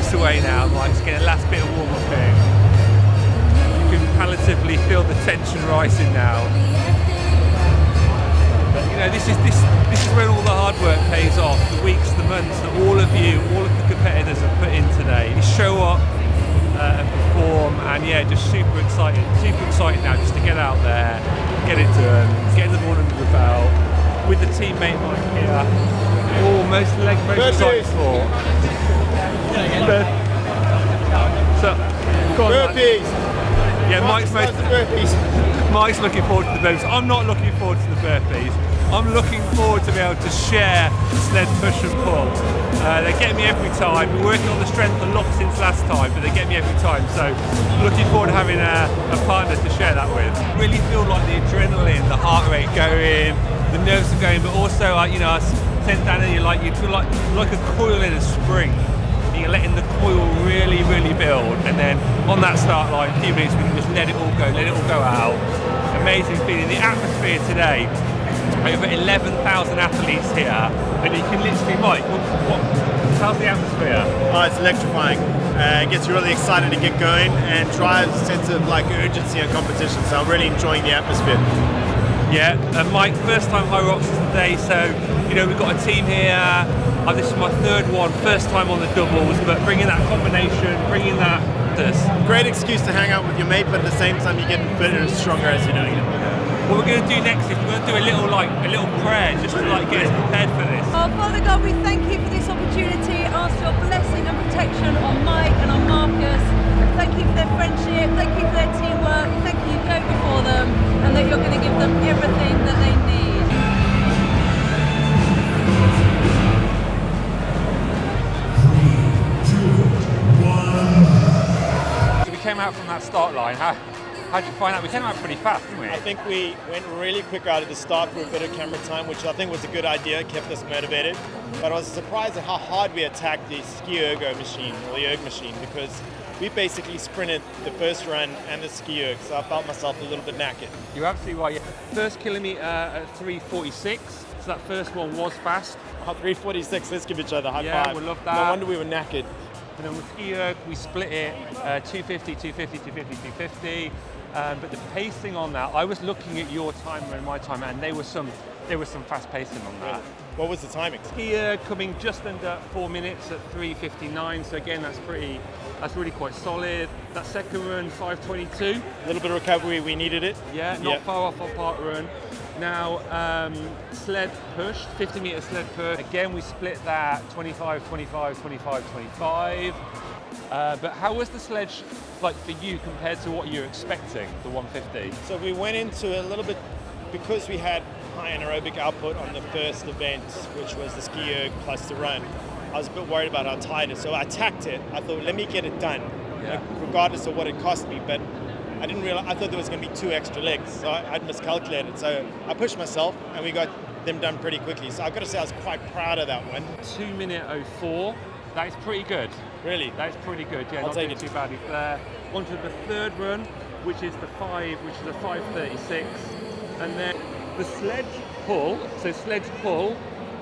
minutes away now. Mike's getting a last bit of warm-up in. You can palliatively feel the tension rising now. But you know, this is where all the hard work pays off. The weeks, the months that all of the competitors have put in today. You show up and perform, and yeah, just super excited now just to get out there, get it done, get the ball under the belt with the teammate Mike here. Most excited for. So, go on, burpees. Yeah, Mike's looking forward to the burpees. I'm not looking forward to the burpees. I'm looking forward to be able to share the sled push and pull. They get me every time. We're working on the strength a lot since last time, but they get me every time. So looking forward to having a partner to share that with. Really feel like the adrenaline, the heart rate going, the nerves are going, but also you know, I sent down and you feel like a coil in a spring. You're letting the coil really build, and then on that start line, a few minutes, we can just let it all go out. Amazing feeling. The atmosphere today, over 11,000 athletes here, and you can literally, Mike, how's the atmosphere? Oh, it's electrifying. It gets you really excited to get going and drives a sense of like urgency and competition, so I'm really enjoying the atmosphere. Yeah, and Mike, first time Hyrox today, so you know we've got a team here. This is my third one, first time on the doubles, but bringing that combination, bringing that. Great excuse to hang out with your mate, but at the same time you're getting fitter and stronger as you're doing it. What we're going to do next is we're going to do a little prayer just to get us prepared for this. Oh, Father God, we thank you for this opportunity. Ask your blessing and protection on Mike and on Marcus. Thank you for their friendship. Thank you for their teamwork. Thank you go before them, and that you're going to give them everything that they need. Came out from that start line. How'd you find out? We came out pretty fast, didn't we? I think we went really quick out at the start for a bit of camera time, which I think was a good idea. It kept us motivated. But I was surprised at how hard we attacked the ski ergo machine, or the erg machine, because we basically sprinted the first run and the ski erg, so I felt myself a little bit knackered. You're absolutely right. First kilometre at 3:46, so that first one was fast. 3:46, let's give each other a high five. Yeah, we love that. No wonder we were knackered. And then with ski erg, we split it 250, 250, 250, 250. But the pacing on that, I was looking at your timer and my timer, and there was some fast pacing on that. What was the timing? Ski erg coming just under 4 minutes at 3:59. So again, that's really quite solid. That second run, 5:22. A little bit of recovery, we needed it. Yeah, not far off our part run. Now, sled push, 50-meter sled push. Again, we split that 25, 25, 25, 25. But how was the sledge like for you compared to what you're expecting, the 150? So we went into a little bit, because we had high anaerobic output on the first event, which was the ski erg plus the run. I was a bit worried about how tight it is, so I attacked it. I thought, let me get it done, regardless of what it cost me. But I didn't realize, I thought there was going to be 2 extra legs, so I'd miscalculated. So I pushed myself, and we got them done pretty quickly. So I've got to say I was quite proud of that one. 2:04. That is pretty good. Really? That is pretty good. Yeah, I'll not take doing it. too badly there. Onto the third run, which is a 5:36, and then the sledge pull. So sledge pull,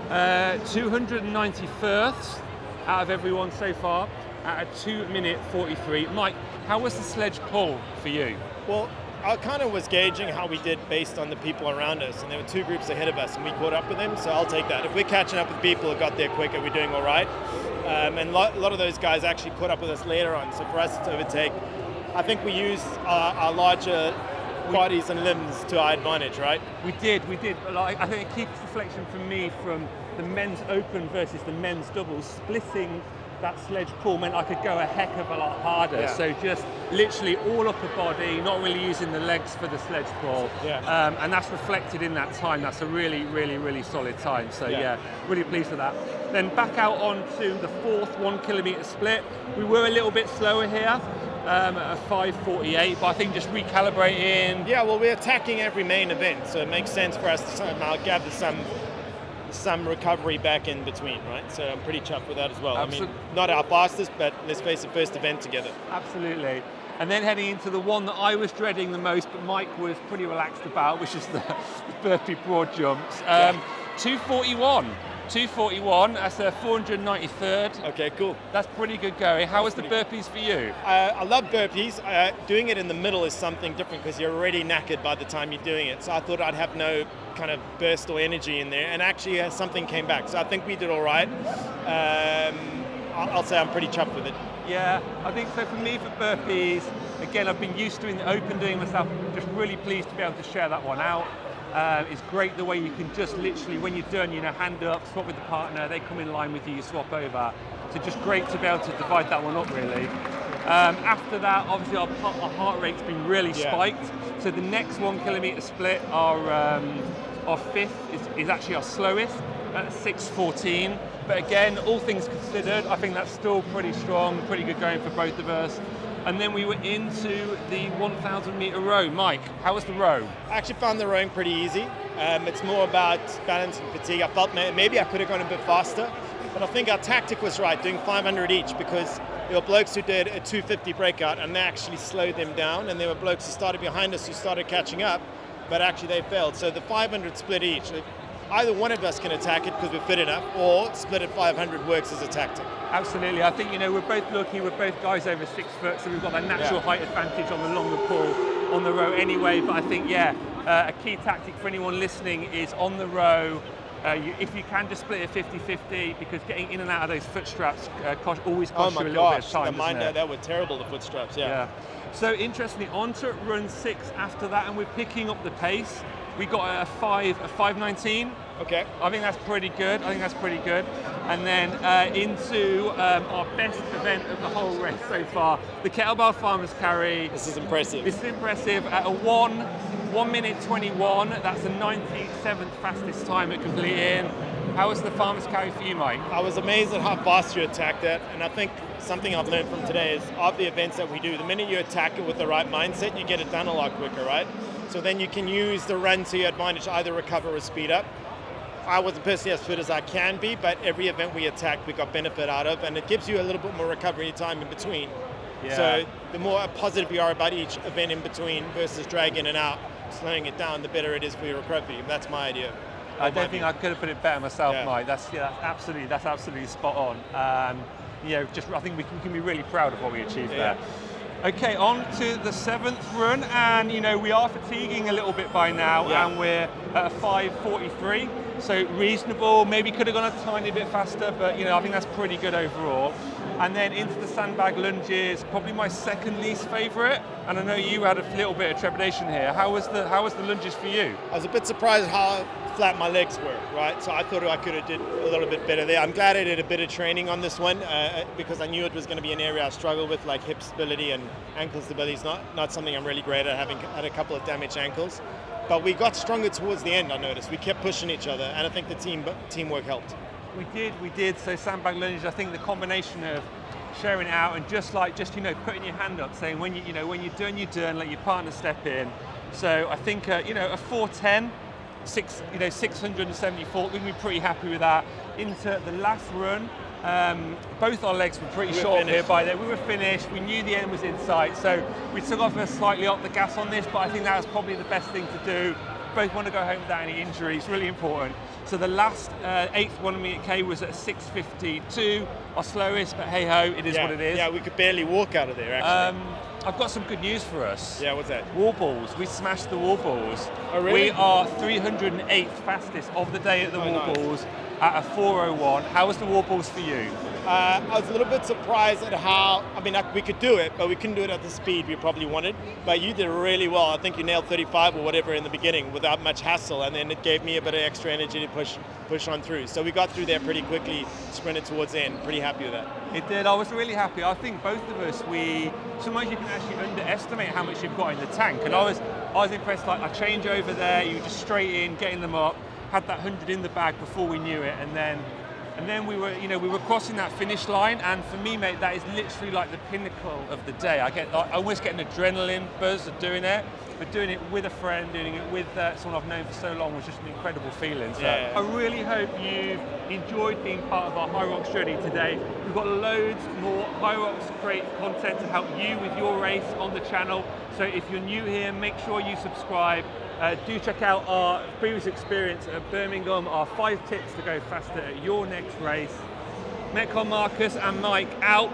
291st out of everyone so far at a 2:43. Mike, how was the sledge pull for you? Well, I kind of was gauging how we did based on the people around us, and there were 2 groups ahead of us, and we caught up with them, so I'll take that. If we're catching up with people who got there quicker, we're doing all right. And a lot of those guys actually caught up with us later on, so for us to overtake, I think we used our larger bodies and limbs to our advantage, right? We did. Like, I think a key reflection for me from the men's open versus the men's doubles, splitting that sledge pull meant I could go a heck of a lot harder. Yeah. So just literally all upper body, not really using the legs for the sledge pull. Yeah. And that's reflected in that time. That's a really solid time. So yeah, really pleased with that. Then back out onto the fourth 1 kilometre split. We were a little bit slower here at a 5:48, but I think just recalibrating. Yeah, well, we're attacking every main event, so it makes sense for us to somehow gather some recovery back in between, right? So I'm pretty chuffed with that as well. I mean, not our fastest, but let's face it, first event together. Absolutely. And then heading into the one that I was dreading the most, but Mike was pretty relaxed about, which is the burpee broad jumps. 2:41. 241, that's a 493rd. Okay, cool. That's pretty good going. How was the burpees for you? I love burpees. Doing it in the middle is something different because you're already knackered by the time you're doing it. So I thought I'd have no kind of burst or energy in there, and actually something came back. So I think we did all right. I'll say I'm pretty chuffed with it. Yeah, I think so. For me, for burpees, again, I've been used to in the open doing myself. Just really pleased to be able to share that one out. It's great the way you can just literally, when you're done, hand up, swap with the partner, they come in line with you, you swap over. So just great to be able to divide that one up, really. After that, obviously our heart rate's been really spiked. So the next 1 kilometre split, our fifth is actually our slowest at 6:14. But again, all things considered, I think that's still pretty strong, pretty good going for both of us. And then we were into the 1,000 metre row. Mike, how was the row? I actually found the rowing pretty easy. It's more about balance and fatigue. I felt maybe I could have gone a bit faster, but I think our tactic was right, doing 500 each, because there were blokes who did a 250 breakout and they actually slowed them down, and there were blokes who started behind us who started catching up, but actually they failed. So the 500 split each. Either one of us can attack it because we're fit enough, or split at 500 works as a tactic. Absolutely. I think, we're both lucky, we're both guys over 6 foot, so we've got that natural height advantage on the longer pull on the row anyway. But I think, a key tactic for anyone listening is on the row, if you can just split it 50-50, because getting in and out of those foot straps always costs you a little bit of time. That were terrible, the foot straps, yeah. So interestingly, on to run 6 after that, and we're picking up the pace. We got a 5:19. Okay. I think that's pretty good. And then into our best event of the whole race so far, the kettlebell farmer's carry. This is impressive. At a 1 minute 21. That's the 97th fastest time at completing. How was the farmer's carry for you, Mike? I was amazed at how fast you attacked it, and I think something I've learned from today is of the events that we do, the minute you attack it with the right mindset, you get it done a lot quicker, right? So then you can use the run to your advantage, either recover or speed up. I wasn't personally as fit as I can be, but every event we attacked, we got benefit out of, and it gives you a little bit more recovery time in between. Yeah. So the more positive you are about each event in between versus dragging it out, slowing it down, the better it is for your recovery. That's my idea. I don't think I could have put it better myself, Mike. That's absolutely spot on. I think we can be really proud of what we achieved there. Okay, on to the 7th run, and we are fatiguing a little bit by now, and we're at a 5:43, so reasonable. Maybe could have gone a tiny bit faster, but I think that's pretty good overall. And then into the sandbag lunges, probably my second least favourite. And I know you had a little bit of trepidation here. How was the lunges for you? I was a bit surprised how flat my legs were, right? So I thought I could have did a little bit better there. I'm glad I did a bit of training on this one because I knew it was going to be an area I struggle with, like hip stability and ankle stability is not something I'm really great at, having had a couple of damaged ankles. But we got stronger towards the end, I noticed. We kept pushing each other, and I think the teamwork helped. We did. So sandbag lunges, I think the combination of sharing it out and just putting your hand up, saying when you're done, let your partner step in. So I think a 410, 674. We'd be pretty happy with that. Into the last run, both our legs were pretty short here by then. We were finished. We knew the end was in sight, so we took off slightly up the gas on this. But I think that was probably the best thing to do. Both want to go home without any injuries. Really important. So the last 8th 1 minute K was at 6:52, our slowest, but hey ho, it is what it is. Yeah, we could barely walk out of there actually. I've got some good news for us. Yeah, what's that? Wall balls. We smashed the wall balls. Oh, really? We are 308th fastest of the day at the wall balls at a 4:01. How was the wall balls for you? I was a little bit surprised at how, we could do it, but we couldn't do it at the speed we probably wanted. But you did really well. I think you nailed 35 or whatever in the beginning without much hassle, and then it gave me a bit of extra energy to push on through. So we got through there pretty quickly, sprinted towards the end. Pretty happy with that. It did. I was really happy. I think both of us, sometimes you can actually underestimate how much you've got in the tank. And I was impressed. Like, I change over there, you just straight in, getting them up, had that 100 in the bag before we knew it, and then we were crossing that finish line, and for me, mate, that is literally like the pinnacle of the day. I almost get an adrenaline buzz of doing it, but doing it with a friend, doing it with someone I've known for so long was just an incredible feeling. So I really hope you've enjoyed being part of our Hyrox journey today. We've got loads more Hyrox great content to help you with your race on the channel. So if you're new here, make sure you subscribe. Do check out our previous experience at Birmingham, our 5 tips to go faster at your next race. Metcon, Marcus and Mike out.